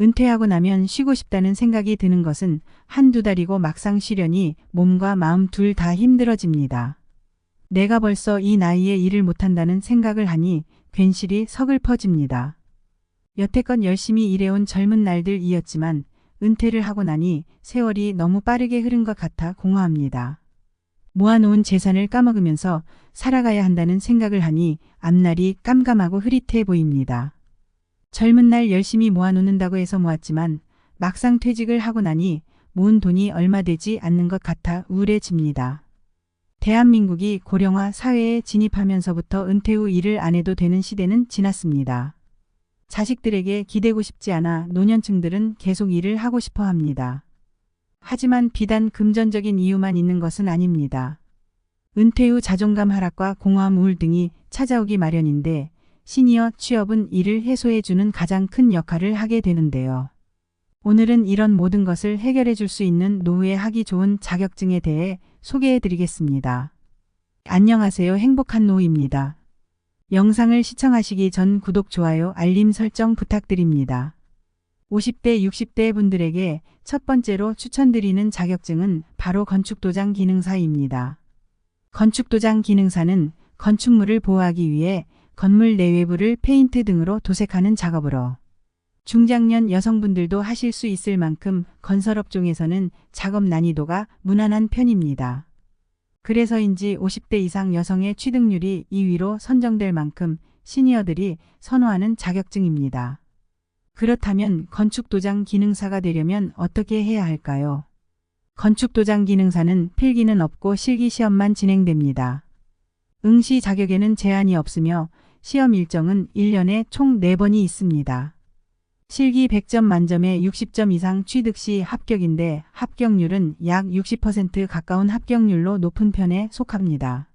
은퇴하고 나면 쉬고 싶다는 생각이 드는 것은 한두 달이고 막상 쉬려니 몸과 마음 둘 다 힘들어집니다. 내가 벌써 이 나이에 일을 못한다는 생각을 하니 괜시리 서글퍼집니다. 여태껏 열심히 일해온 젊은 날들이었지만 은퇴를 하고 나니 세월이 너무 빠르게 흐른 것 같아 공허합니다. 모아놓은 재산을 까먹으면서 살아가야 한다는 생각을 하니 앞날이 깜깜하고 흐릿해 보입니다. 젊은 날 열심히 모아놓는다고 해서 모았지만 막상 퇴직을 하고 나니 모은 돈이 얼마 되지 않는 것 같아 우울해집니다. 대한민국이 고령화 사회에 진입하면서부터 은퇴 후 일을 안 해도 되는 시대는 지났습니다. 자식들에게 기대고 싶지 않아 노년층들은 계속 일을 하고 싶어 합니다. 하지만 비단 금전적인 이유만 있는 것은 아닙니다. 은퇴 후 자존감 하락과 공허함 우울 등이 찾아오기 마련인데 시니어 취업은 이를 해소해주는 가장 큰 역할을 하게 되는데요. 오늘은 이런 모든 것을 해결해 줄 수 있는 노후에 하기 좋은 자격증에 대해 소개해 드리겠습니다. 안녕하세요. 행복한 노후입니다. 영상을 시청하시기 전 구독, 좋아요, 알림 설정 부탁드립니다. 50대, 60대 분들에게 첫 번째로 추천드리는 자격증은 바로 건축도장 기능사입니다. 건축도장 기능사는 건축물을 보호하기 위해 건물 내외부를 페인트 등으로 도색하는 작업으로 중장년 여성분들도 하실 수 있을 만큼 건설업종에서는 작업 난이도가 무난한 편입니다. 그래서인지 50대 이상 여성의 취득률이 2위로 선정될 만큼 시니어들이 선호하는 자격증입니다. 그렇다면 건축도장 기능사가 되려면 어떻게 해야 할까요? 건축도장 기능사는 필기는 없고 실기시험만 진행됩니다. 응시 자격에는 제한이 없으며 시험 일정은 1년에 총 4번이 있습니다. 실기 100점 만점에 60점 이상 취득 시 합격인데 합격률은 약 60% 가까운 합격률로 높은 편에 속합니다.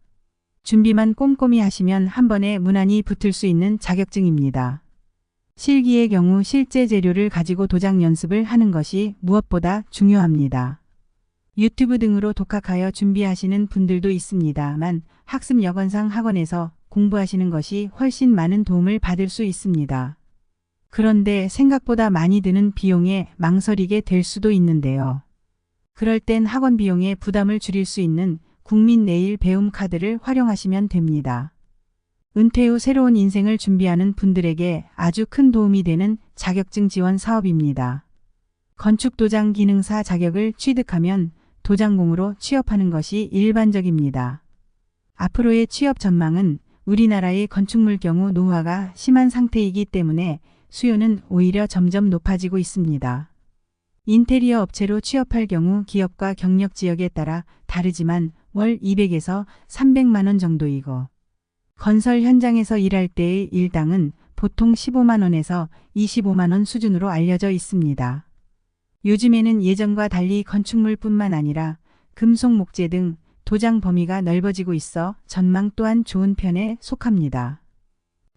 준비만 꼼꼼히 하시면 한 번에 무난히 붙을 수 있는 자격증입니다. 실기의 경우 실제 재료를 가지고 도장 연습을 하는 것이 무엇보다 중요합니다. 유튜브 등으로 독학하여 준비하시는 분들도 있습니다만 학습 여건상 학원에서 공부하시는 것이 훨씬 많은 도움을 받을 수 있습니다. 그런데 생각보다 많이 드는 비용에 망설이게 될 수도 있는데요. 그럴 땐 학원 비용의 부담을 줄일 수 있는 국민 내일 배움 카드를 활용하시면 됩니다. 은퇴 후 새로운 인생을 준비하는 분들에게 아주 큰 도움이 되는 자격증 지원 사업입니다. 건축도장 기능사 자격을 취득하면 도장공으로 취업하는 것이 일반적입니다. 앞으로의 취업 전망은 우리나라의 건축물 경우 노후화가 심한 상태이기 때문에 수요는 오히려 점점 높아지고 있습니다. 인테리어 업체로 취업할 경우 기업과 경력 지역에 따라 다르지만 월 200에서 300만 원 정도이고 건설 현장에서 일할 때의 일당은 보통 15만 원에서 25만 원 수준으로 알려져 있습니다. 요즘에는 예전과 달리 건축물뿐만 아니라 금속 목재 등 도장 범위가 넓어지고 있어 전망 또한 좋은 편에 속합니다.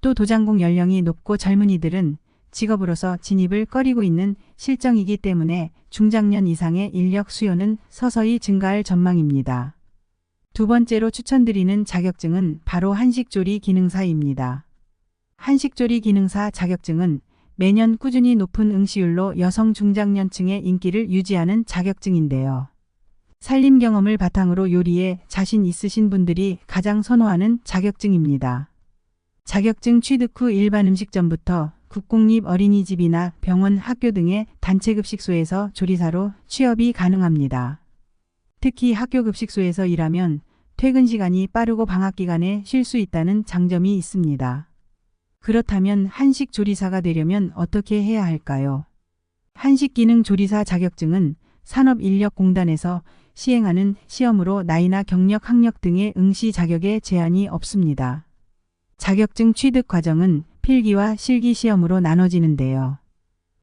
또 도장공 연령이 높고 젊은이들은 직업으로서 진입을 꺼리고 있는 실정이기 때문에 중장년 이상의 인력 수요는 서서히 증가할 전망입니다. 두 번째로 추천드리는 자격증은 바로 한식조리 기능사입니다. 한식조리 기능사 자격증은 매년 꾸준히 높은 응시율로 여성 중장년층의 인기를 유지하는 자격증인데요. 살림 경험을 바탕으로 요리에 자신 있으신 분들이 가장 선호하는 자격증입니다. 자격증 취득 후 일반 음식점부터 국공립 어린이집이나 병원, 학교 등의 단체급식소에서 조리사로 취업이 가능합니다. 특히 학교급식소에서 일하면 퇴근 시간이 빠르고 방학 기간에 쉴 수 있다는 장점이 있습니다. 그렇다면 한식 조리사가 되려면 어떻게 해야 할까요? 한식기능조리사 자격증은 산업인력공단에서 시행하는 시험으로 나이나 경력, 학력 등의 응시 자격에 제한이 없습니다. 자격증 취득 과정은 필기와 실기 시험으로 나눠지는데요.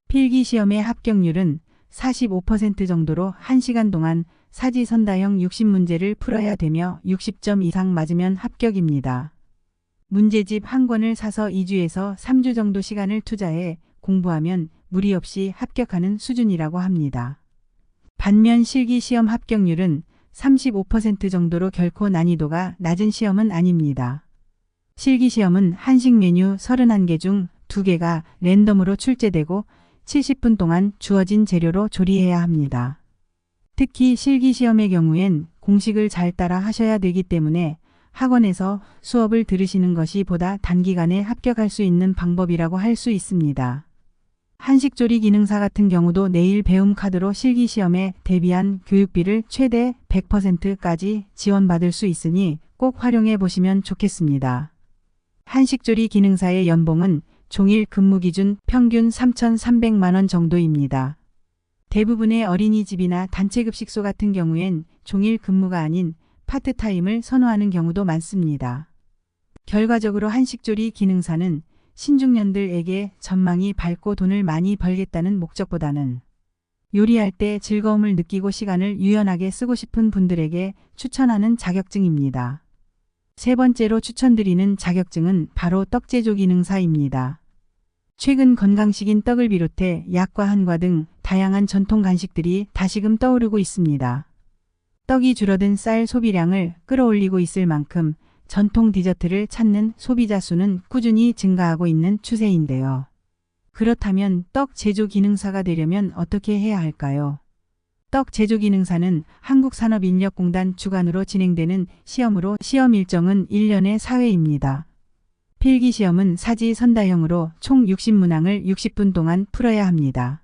필기 시험의 합격률은 45% 정도로 1시간 동안 사지선다형 60문제를 풀어야 되며 60점 이상 맞으면 합격입니다. 문제집 한 권을 사서 2주에서 3주 정도 시간을 투자해 공부하면 무리 없이 합격하는 수준이라고 합니다. 반면 실기 시험 합격률은 35% 정도로 결코 난이도가 낮은 시험은 아닙니다. 실기 시험은 한식 메뉴 31개 중 2개가 랜덤으로 출제되고 70분 동안 주어진 재료로 조리해야 합니다. 특히 실기시험의 경우엔 공식을 잘 따라 하셔야 되기 때문에 학원에서 수업을 들으시는 것이 보다 단기간에 합격할 수 있는 방법이라고 할 수 있습니다. 한식조리 기능사 같은 경우도 내일 배움 카드로 실기시험에 대비한 교육비를 최대 100%까지 지원받을 수 있으니 꼭 활용해 보시면 좋겠습니다. 한식조리 기능사의 연봉은 종일 근무 기준 평균 3,300만 원 정도입니다. 대부분의 어린이집이나 단체급식소 같은 경우엔 종일 근무가 아닌 파트타임을 선호하는 경우도 많습니다. 결과적으로 한식조리 기능사는 신중년들에게 전망이 밝고 돈을 많이 벌겠다는 목적보다는 요리할 때 즐거움을 느끼고 시간을 유연하게 쓰고 싶은 분들에게 추천하는 자격증입니다. 세 번째로 추천드리는 자격증은 바로 떡제조 기능사입니다. 최근 건강식인 떡을 비롯해 약과 한과 등 다양한 전통 간식들이 다시금 떠오르고 있습니다. 떡이 줄어든 쌀 소비량을 끌어올리고 있을 만큼 전통 디저트를 찾는 소비자 수는 꾸준히 증가하고 있는 추세인데요. 그렇다면 떡 제조 기능사가 되려면 어떻게 해야 할까요? 떡 제조 기능사는 한국산업인력공단 주관으로 진행되는 시험으로 시험 일정은 1년에 4회입니다. 필기시험은 사지선다형으로 총 60문항을 60분 동안 풀어야 합니다.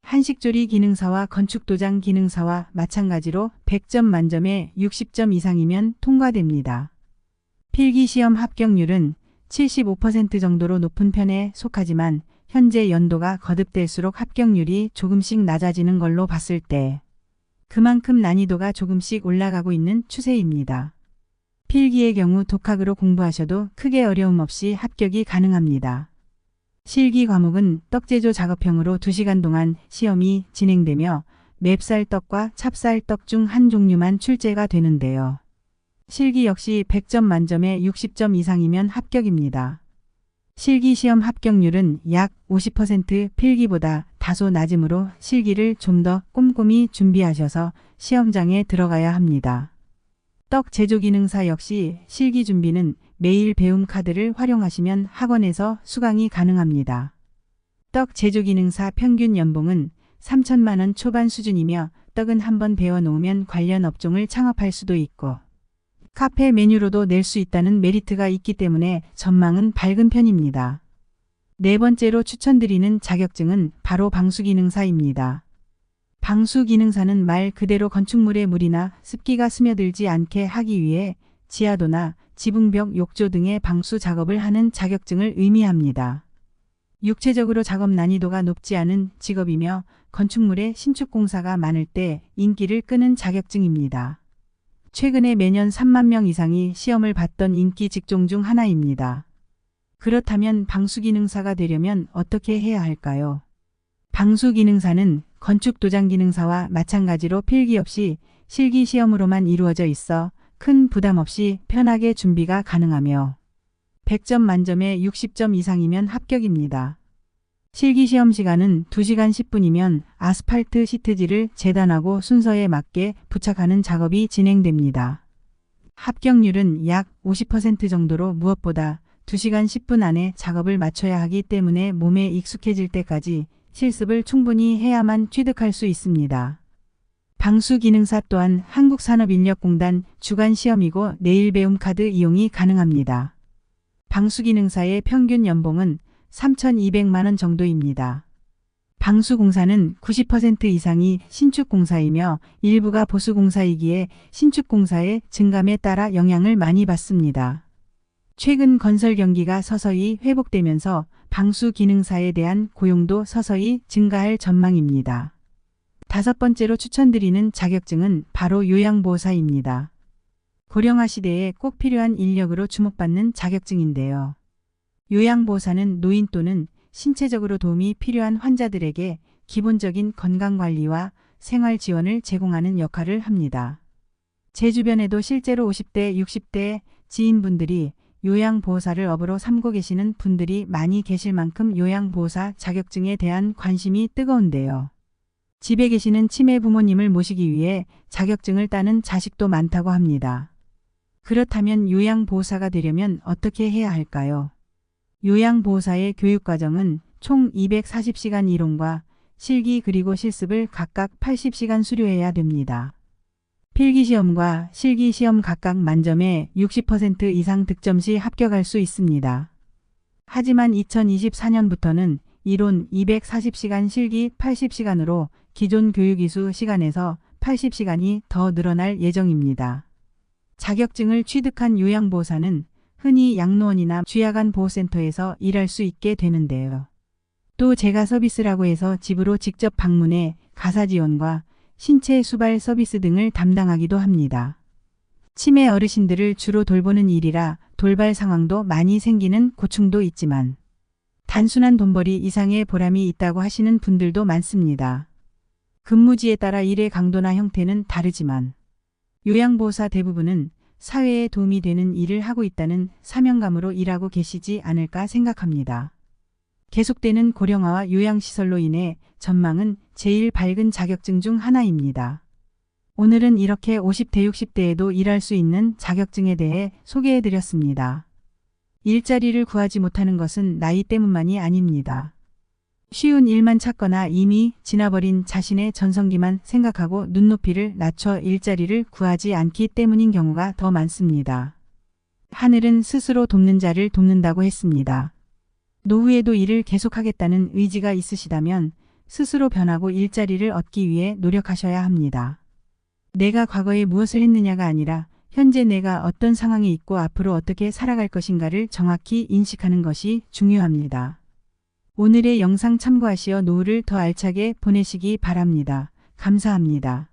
한식조리 기능사와 건축도장 기능사와 마찬가지로 100점 만점에 60점 이상이면 통과됩니다. 필기시험 합격률은 75% 정도로 높은 편에 속하지만 현재 연도가 거듭될수록 합격률이 조금씩 낮아지는 걸로 봤을 때 그만큼 난이도가 조금씩 올라가고 있는 추세입니다. 필기의 경우 독학으로 공부하셔도 크게 어려움 없이 합격이 가능합니다. 실기 과목은 떡제조 작업형으로 2시간 동안 시험이 진행되며 맵쌀떡과 찹쌀떡 중 한 종류만 출제가 되는데요. 실기 역시 100점 만점에 60점 이상이면 합격입니다. 실기시험 합격률은 약 50% 필기보다 다소 낮으므로 실기를 좀 더 꼼꼼히 준비하셔서 시험장에 들어가야 합니다. 떡 제조 기능사 역시 실기 준비는 매일 배움 카드를 활용하시면 학원에서 수강이 가능합니다. 떡 제조 기능사 평균 연봉은 3천만 원 초반 수준이며 떡은 한번 배워놓으면 관련 업종을 창업할 수도 있고 카페 메뉴로도 낼 수 있다는 메리트가 있기 때문에 전망은 밝은 편입니다. 네 번째로 추천드리는 자격증은 바로 방수기능사입니다. 방수기능사는 말 그대로 건축물에 물이나 습기가 스며들지 않게 하기 위해 지하도나 지붕벽 욕조 등의 방수 작업을 하는 자격증을 의미합니다. 육체적으로 작업 난이도가 높지 않은 직업이며 건축물에 신축 공사가 많을 때 인기를 끄는 자격증입니다. 최근에 매년 3만 명 이상이 시험을 봤던 인기 직종 중 하나입니다. 그렇다면 방수기능사가 되려면 어떻게 해야 할까요? 방수기능사는 건축도장기능사와 마찬가지로 필기 없이 실기시험으로만 이루어져 있어 큰 부담 없이 편하게 준비가 가능하며 100점 만점에 60점 이상이면 합격입니다. 실기시험 시간은 2시간 10분이면 아스팔트 시트지를 재단하고 순서에 맞게 부착하는 작업이 진행됩니다. 합격률은 약 50% 정도로 무엇보다 2시간 10분 안에 작업을 마쳐야 하기 때문에 몸에 익숙해질 때까지 실습을 충분히 해야만 취득할 수 있습니다. 방수기능사 또한 한국산업인력공단 주관 시험이고 내일 배움 카드 이용이 가능합니다. 방수기능사의 평균 연봉은 3,200만 원 정도입니다. 방수공사는 90% 이상이 신축공사이며 일부가 보수공사이기에 신축공사의 증감에 따라 영향을 많이 받습니다. 최근 건설 경기가 서서히 회복되면서 방수기능사에 대한 고용도 서서히 증가할 전망입니다. 다섯 번째로 추천드리는 자격증은 바로 요양보호사입니다. 고령화 시대에 꼭 필요한 인력으로 주목받는 자격증인데요. 요양보호사는 노인 또는 신체적으로 도움이 필요한 환자들에게 기본적인 건강관리와 생활 지원을 제공하는 역할을 합니다. 제 주변에도 실제로 50대, 60대 지인분들이 요양보호사를 업으로 삼고 계시는 분들이 많이 계실 만큼 요양보호사 자격증에 대한 관심이 뜨거운데요. 집에 계시는 치매 부모님을 모시기 위해 자격증을 따는 자식도 많다고 합니다. 그렇다면 요양보호사가 되려면 어떻게 해야 할까요? 요양보호사의 교육과정은 총 240시간 이론과 실기 그리고 실습을 각각 80시간 수료해야 됩니다. 필기시험과 실기시험 각각 만점에 60% 이상 득점 시 합격할 수 있습니다. 하지만 2024년부터는 이론 240시간 실기 80시간으로 기존 교육이수 시간에서 80시간이 더 늘어날 예정입니다. 자격증을 취득한 요양보호사는 흔히 양로원이나 취약한 보호센터에서 일할 수 있게 되는데요. 또 제가 서비스라고 해서 집으로 직접 방문해 가사 지원과 신체 수발 서비스 등을 담당하기도 합니다. 치매 어르신들을 주로 돌보는 일이라 돌발 상황도 많이 생기는 고충도 있지만 단순한 돈벌이 이상의 보람이 있다고 하시는 분들도 많습니다. 근무지에 따라 일의 강도나 형태는 다르지만 요양보호사 대부분은 사회에 도움이 되는 일을 하고 있다는 사명감으로 일하고 계시지 않을까 생각합니다. 계속되는 고령화와 요양시설로 인해 전망은 제일 밝은 자격증 중 하나입니다. 오늘은 이렇게 50대 60대에도 일할 수 있는 자격증에 대해 소개해드렸습니다. 일자리를 구하지 못하는 것은 나이 때문만이 아닙니다. 쉬운 일만 찾거나 이미 지나버린 자신의 전성기만 생각하고 눈높이를 낮춰 일자리를 구하지 않기 때문인 경우가 더 많습니다. 하늘은 스스로 돕는 자를 돕는다고 했습니다. 노후에도 일을 계속하겠다는 의지가 있으시다면 스스로 변하고 일자리를 얻기 위해 노력하셔야 합니다. 내가 과거에 무엇을 했느냐가 아니라 현재 내가 어떤 상황에 있고 앞으로 어떻게 살아갈 것인가를 정확히 인식하는 것이 중요합니다. 오늘의 영상 참고하시어 노후를 더 알차게 보내시기 바랍니다. 감사합니다.